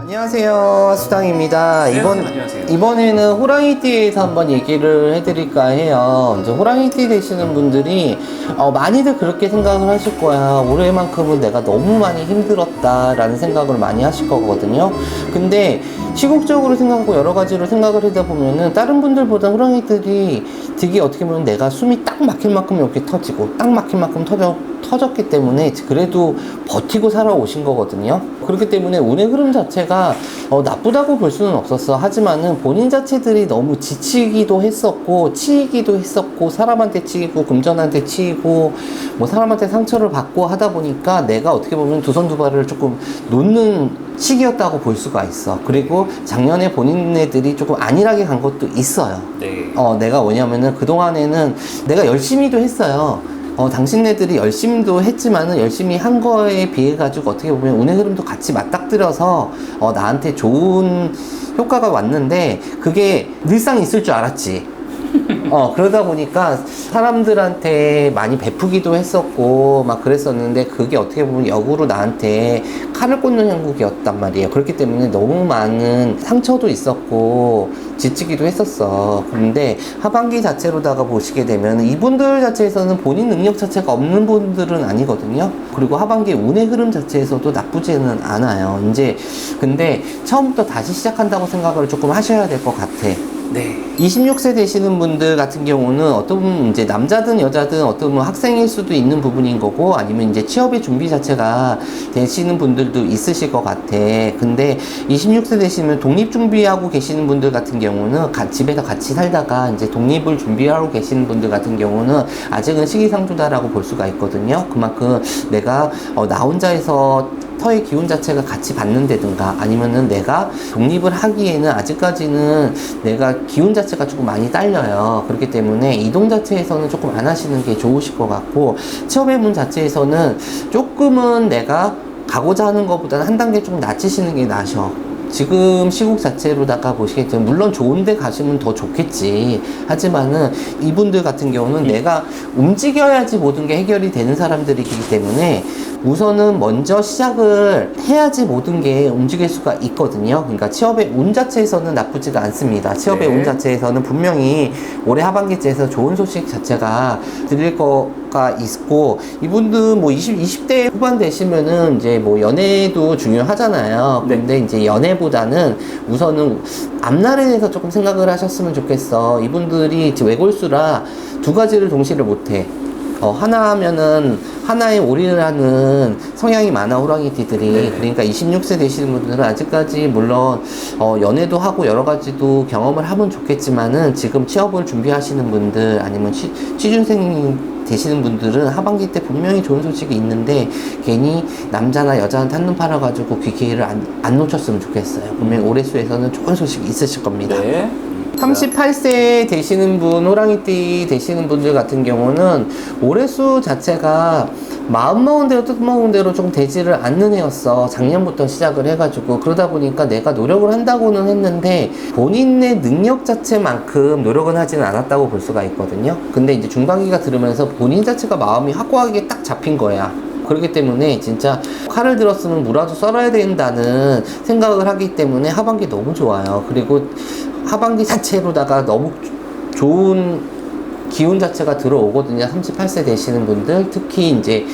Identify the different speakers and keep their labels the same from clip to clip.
Speaker 1: 안녕하세요, 수당입니다.
Speaker 2: 안녕하세요.
Speaker 1: 이번에는 호랑이띠에 대해서 한번 얘기를 해드릴까 해요. 이제 호랑이띠 되시는 분들이 많이들 그렇게 생각을 하실 거야. 올해만큼은 내가 너무 많이 힘들었다라는 생각을 많이 하실 거거든요. 근데 시국적으로 생각하고 여러 가지로 생각을 하다 보면은 다른 분들보다 호랑이들이 되게 어떻게 보면 내가 숨이 딱 막힐 만큼 이렇게 터지고 딱 막힐 만큼 터졌기 때문에 그래도 버티고 살아오신 거거든요. 그렇기 때문에 운의 흐름 자체가 나쁘다고 볼 수는 없었어. 하지만은 본인 자체들이 너무 지치기도 했었고 치이기도 했었고 사람한테 치이고 금전한테 치이고 뭐 사람한테 상처를 받고 하다 보니까 내가 어떻게 보면 두 손 두 발을 조금 놓는 시기였다고 볼 수가 있어. 그리고 작년에 본인네들이 조금 안일하게 간 것도 있어요.
Speaker 2: 네.
Speaker 1: 내가 뭐냐면은 그동안에는 내가 열심히도 했어요. 당신네들이 열심히도 했지만은 열심히 한 거에 비해 가지고 어떻게 보면 운의 흐름도 같이 맞닥뜨려서 나한테 좋은 효과가 왔는데 그게 늘상 있을 줄 알았지. 그러다 보니까 사람들한테 많이 베푸기도 했었고 막 그랬었는데 그게 어떻게 보면 역으로 나한테 칼을 꽂는 형국이었단 말이에요. 그렇기 때문에 너무 많은 상처도 있었고 지치기도 했었어. 그런데 하반기 자체로다가 보시게 되면 이분들 자체에서는 본인 능력 자체가 없는 분들은 아니거든요. 그리고 하반기 운의 흐름 자체에서도 나쁘지는 않아요. 이제 근데 처음부터 다시 시작한다고 생각을 조금 하셔야 될 것 같아.
Speaker 2: 네.
Speaker 1: 26세 되시는 분들 같은 경우는 어떤 분 이제 남자든 여자든 어떤 분 학생일 수도 있는 부분인 거고 아니면 이제 취업의 준비 자체가 되시는 분들도 있으실 것 같아. 근데 26세 되시면 독립 준비하고 계시는 분들 같은 경우는 집에서 같이 살다가 이제 독립을 준비하고 계시는 분들 같은 경우는 아직은 시기상조다라고 볼 수가 있거든요. 그만큼 내가 나 혼자에서 터의 기운 자체가 같이 받는다든가 아니면은 내가 독립을 하기에는 아직까지는 내가 기운 자체가 조금 많이 딸려요. 그렇기 때문에 이동 자체에서는 조금 안 하시는 게 좋으실 것 같고 취업의 문 자체에서는 조금은 내가 가고자 하는 것보다는 한 단계 좀 낮추시는 게 나으셔. 지금 시국 자체로다가 보시겠지만 물론 좋은데 가시면 더 좋겠지. 하지만은 이분들 같은 경우는 내가 움직여야지 모든 게 해결이 되는 사람들이기 때문에 우선은 먼저 시작을 해야지 모든 게 움직일 수가 있거든요. 그러니까 취업의 운 자체에서는 나쁘지가 않습니다. 취업의 운 자체에서는 분명히 올해 하반기째에서 좋은 소식 자체가 들릴 거가 있고 이분들 뭐 20대 후반 되시면은 이제 뭐 연애도 중요하잖아요. 근데 이제 연애보다는 우선은 앞날에 대해서 조금 생각을 하셨으면 좋겠어. 이분들이 외골수라 두 가지를 동시를 못해. 하나 하면은 하나에 올인을 하는 성향이 많아 호랑이띠들이. 그러니까 26세 되시는 분들은 아직까지 물론 연애도 하고 여러 가지도 경험을 하면 좋겠지만은 지금 취업을 준비하시는 분들 아니면 취준생 되시는 분들은 하반기 때 분명히 좋은 소식이 있는데 괜히 남자나 여자한테 한눈 팔아가지고 그 기회를 안 놓쳤으면 좋겠어요. 분명히 올해 수에서는 좋은 소식이 있으실 겁니다. 38세 되시는 분, 호랑이띠 되시는 분들 같은 경우는 올해수 자체가 마음 먹은 대로 뜻 먹은 대로 좀 되지를 않는 해였어. 작년부터 시작을 해가지고 그러다 보니까 내가 노력을 한다고는 했는데 본인의 능력 자체만큼 노력은 하지는 않았다고 볼 수가 있거든요. 근데 이제 중반기가 들으면서 본인 자체가 마음이 확고하게 딱 잡힌 거야. 그렇기 때문에 진짜 칼을 들었으면 무라도 썰어야 된다는 생각을 하기 때문에 하반기 너무 좋아요. 그리고 하반기 자체로다가 너무 좋은 기운 자체가 들어오거든요. 38세 되시는 분들 특히 이제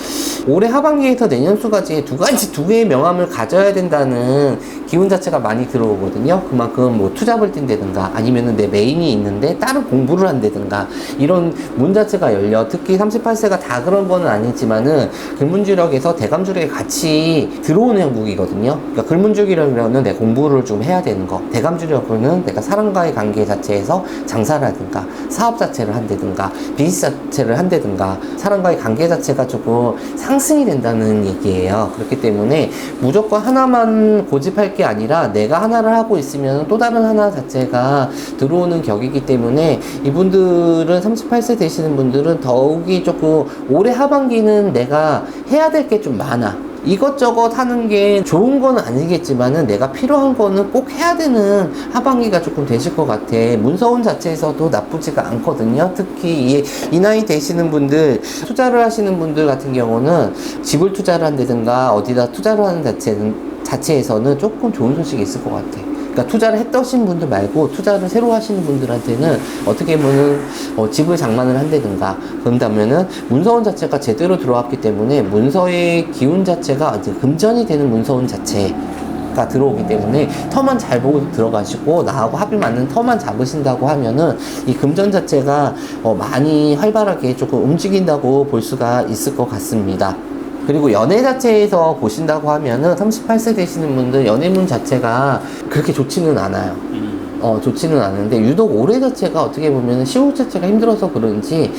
Speaker 1: 올해 하반기에서 내년수까지 두 개의 명함을 가져야 된다는 기운 자체가 많이 들어오거든요. 그만큼 뭐 투잡을 뛴다든가 아니면은 내 메인이 있는데 다른 공부를 한다든가 이런 문 자체가 열려. 특히 38세가 다 그런 거는 아니지만은 글문주력에서 대감주력에 같이 들어오는 형국이거든요. 그러니까 글문주력이라면 내 공부를 좀 해야 되는 거, 대감주력은 내가 사람과의 관계 자체에서 장사라든가 사업 자체를 한다든가 비즈니스 자체를 한다든가 사람과의 관계 자체가 조금 상승이 된다는 얘기예요. 그렇기 때문에 무조건 하나만 고집할 게 아니라 내가 하나를 하고 있으면 또 다른 하나 자체가 들어오는 격이기 때문에 이분들은 38세 되시는 분들은 더욱이 조금 올해 하반기는 내가 해야 될 게 좀 많아. 이것저것 하는 게 좋은 건 아니겠지만은 내가 필요한 거는 꼭 해야 되는 하반기가 조금 되실 것 같아. 문서운 자체에서도 나쁘지가 않거든요. 특히 이 나이 되시는 분들, 투자를 하시는 분들 같은 경우는 집을 투자를 한다든가 어디다 투자를 하는 자체는 자체에서는 조금 좋은 소식이 있을 것 같아. 그러니까 투자를 했던 분들 말고 투자를 새로 하시는 분들한테는 어떻게 보면 집을 장만을 한다든가 그런다면은 문서운 자체가 제대로 들어왔기 때문에 문서의 기운 자체가 이제 금전이 되는 문서운 자체가 들어오기 때문에 터만 잘 보고 들어가시고 나하고 합이 맞는 터만 잡으신다고 하면은 이 금전 자체가 많이 활발하게 조금 움직인다고 볼 수가 있을 것 같습니다. 그리고 연애 자체에서 보신다고 하면은 38세 되시는 분들 연애문 자체가 그렇게 좋지는 않아요. 좋지는 않은데 유독 올해 자체가 어떻게 보면 시호 자체가 힘들어서 그런지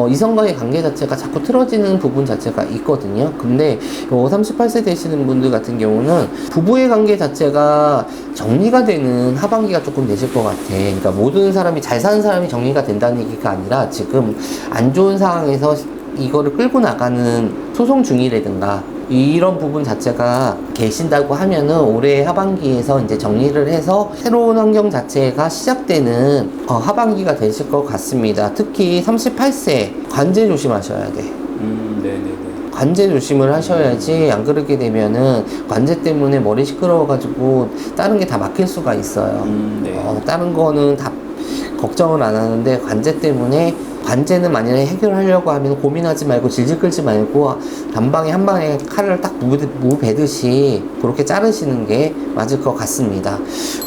Speaker 1: 이성과의 관계 자체가 자꾸 틀어지는 부분 자체가 있거든요. 근데 38세 되시는 분들 같은 경우는 부부의 관계 자체가 정리가 되는 하반기가 조금 되실 것 같아. 그러니까 모든 사람이 잘 사는 사람이 정리가 된다는 얘기가 아니라 지금 안 좋은 상황에서 이거를 끌고 나가는 소송 중이라든가 이런 부분 자체가 계신다고 하면은 올해 하반기에서 이제 정리를 해서 새로운 환경 자체가 시작되는 하반기가 되실 것 같습니다. 특히 38세 관제 조심하셔야 돼.
Speaker 2: 네네네.
Speaker 1: 관제 조심을 하셔야지 안 그러게 되면은 관제 때문에 머리 시끄러워가지고 다른 게 다 막힐 수가 있어요.
Speaker 2: 네.
Speaker 1: 다른 거는 다 걱정을 안 하는데 관제 때문에 관제는 만약에 해결하려고 하면 고민하지 말고 질질 끌지 말고 단방에 한 방에 칼을 딱 무베듯이 그렇게 자르시는 게 맞을 것 같습니다.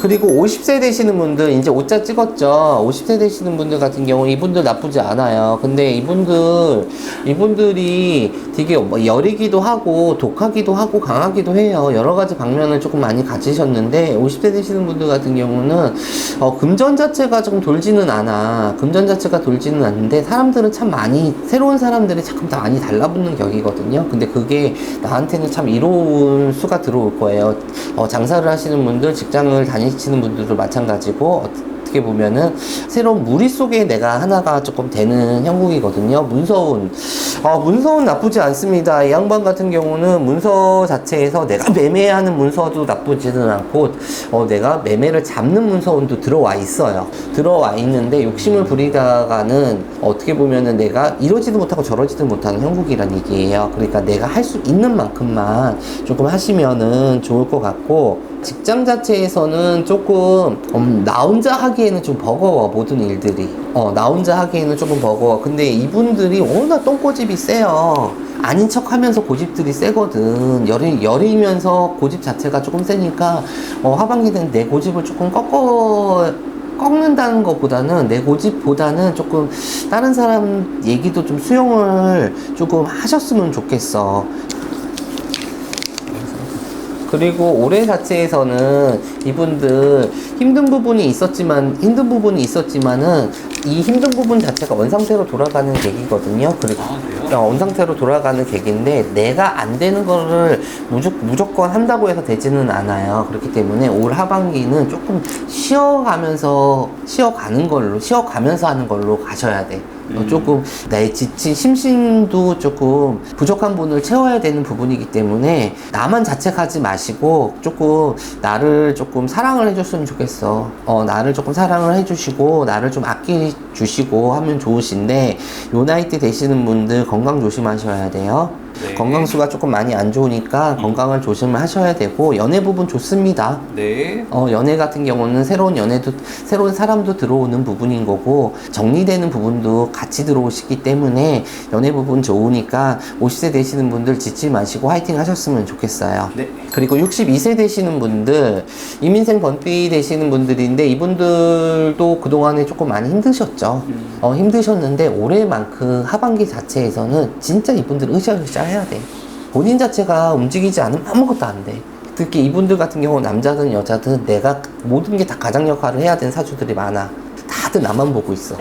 Speaker 1: 그리고 50세 되시는 분들 이제 5자 찍었죠. 50세 되시는 분들 같은 경우 이분들 나쁘지 않아요. 근데 이분들이 되게 여리기도 하고 독하기도 하고 강하기도 해요. 여러 가지 방면을 조금 많이 가지셨는데 50세 되시는 분들 같은 경우는 금전 자체가 조금 돌지는 않아. 금전 자체가 돌지는 않는데 사람들은 참 많이 새로운 사람들이 자꾸 다 많이 달라붙는 격이거든요. 근데 그게 나한테는 참 이로운 수가 들어올 거예요. 장사를 하시는 분들, 직장을 다니시는 분들도 마찬가지고 어떻게 보면은 새로운 무리 속에 내가 하나가 조금 되는 형국이거든요. 문서운 나쁘지 않습니다. 이 양반 같은 경우는 문서 자체에서 내가 매매하는 문서도 나쁘지는 않고 내가 매매를 잡는 문서운도 들어와 있어요. 들어와 있는데 욕심을 부리다가는 어떻게 보면은 내가 이러지도 못하고 저러지도 못하는 형국이란 얘기예요. 그러니까 내가 할 수 있는 만큼만 조금 하시면은 좋을 것 같고, 직장 자체에서는 조금 나 혼자 하기에는 좀 버거워. 모든 일들이 나 혼자 하기에는 조금 버거워. 근데 이분들이 워낙 똥고집이 세요. 아닌 척 하면서 고집들이 세거든. 열이면서 고집 자체가 조금 세니까 하반기는 내 고집을 조금 꺾는다는 것보다는, 내 고집보다는 조금 다른 사람 얘기도 좀 수용을 조금 하셨으면 좋겠어. 그리고 올해 자체에서는 이분들 힘든 부분이 있었지만은 이 힘든 부분 자체가 원상태로 돌아가는 계기거든요. 그리고 원상태로 돌아가는 계기인데 내가 안 되는 거를 무조건 한다고 해서 되지는 않아요. 그렇기 때문에 올 하반기는 조금 쉬어가면서 하는 걸로 가셔야 돼. 조금 나의 지친 심신도 조금 부족한 부분을 채워야 되는 부분이기 때문에 나만 자책하지 마시고 조금 나를 조금 사랑을 해줬으면 좋겠어. 나를 조금 사랑을 해주시고 나를 좀 아껴주시고 하면 좋으신데, 요 나이 때 되시는 분들 건강 조심하셔야 돼요.
Speaker 2: 네.
Speaker 1: 건강수가 조금 많이 안 좋으니까 건강을 조심을 하셔야 되고, 연애 부분 좋습니다.
Speaker 2: 네.
Speaker 1: 연애 같은 경우는 새로운 사람도 들어오는 부분인 거고, 정리되는 부분도 같이 들어오시기 때문에 연애 부분 좋으니까 50세 되시는 분들 지치 마시고 화이팅 하셨으면 좋겠어요.
Speaker 2: 네.
Speaker 1: 그리고 62세 되시는 분들, 이민생 번삐 되시는 분들인데 이분들도 그동안에 조금 많이 힘드셨죠. 힘드셨는데 올해만큼 하반기 자체에서는 진짜 이분들 으쌰으쌰 해야 돼. 본인 자체가 움직이지 않으면 아무것도 안 돼. 특히 이분들 같은 경우 남자든 여자든 내가 모든 게 다 가장 역할을 해야 되는 사주들이 많아. 다들 나만 보고 있어.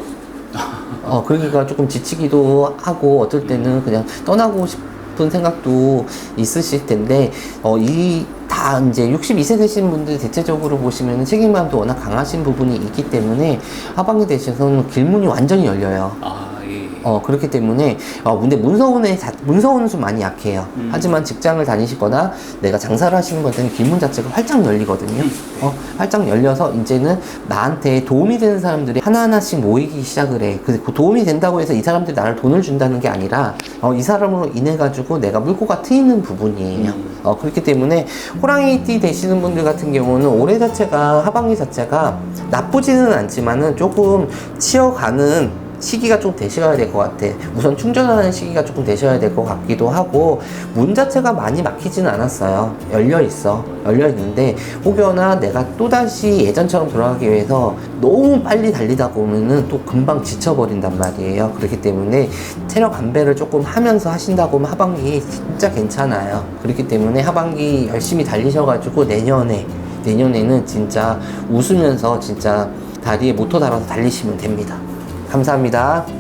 Speaker 1: 그러니까 조금 지치기도 하고 어떨 때는 그냥 떠나고 싶은 생각도 있으실 텐데, 다 이제 62세 되신 분들 대체적으로 보시면 책임감도 워낙 강하신 부분이 있기 때문에 하반기 되셔서는 길문이 완전히 열려요.
Speaker 2: 예.
Speaker 1: 그렇기 때문에, 근데 문서운은 좀 많이 약해요. 하지만 직장을 다니시거나 내가 장사를 하시는 것들은 길문 자체가 활짝 열리거든요. 활짝 열려서 이제는 나한테 도움이 되는 사람들이 하나하나씩 모이기 시작을 해. 그 도움이 된다고 해서 이 사람들이 나를 돈을 준다는 게 아니라, 이 사람으로 인해가지고 내가 물꼬가 트이는 부분이에요. 그렇기 때문에 호랑이띠 되시는 분들 같은 경우는 올해 자체가, 하반기 자체가 나쁘지는 않지만은 조금 치어가는 시기가 좀 되셔야 될 것 같아. 우선 충전하는 시기가 조금 되셔야 될 것 같기도 하고, 문 자체가 많이 막히지는 않았어요. 열려있는데 혹여나 내가 또다시 예전처럼 돌아가기 위해서 너무 빨리 달리다 보면은 또 금방 지쳐버린단 말이에요. 그렇기 때문에 체력 안배를 조금 하면서 하신다고 하면 하반기 진짜 괜찮아요. 그렇기 때문에 하반기 열심히 달리셔가지고 내년에는 진짜 웃으면서 진짜 다리에 모터 달아서 달리시면 됩니다. 감사합니다.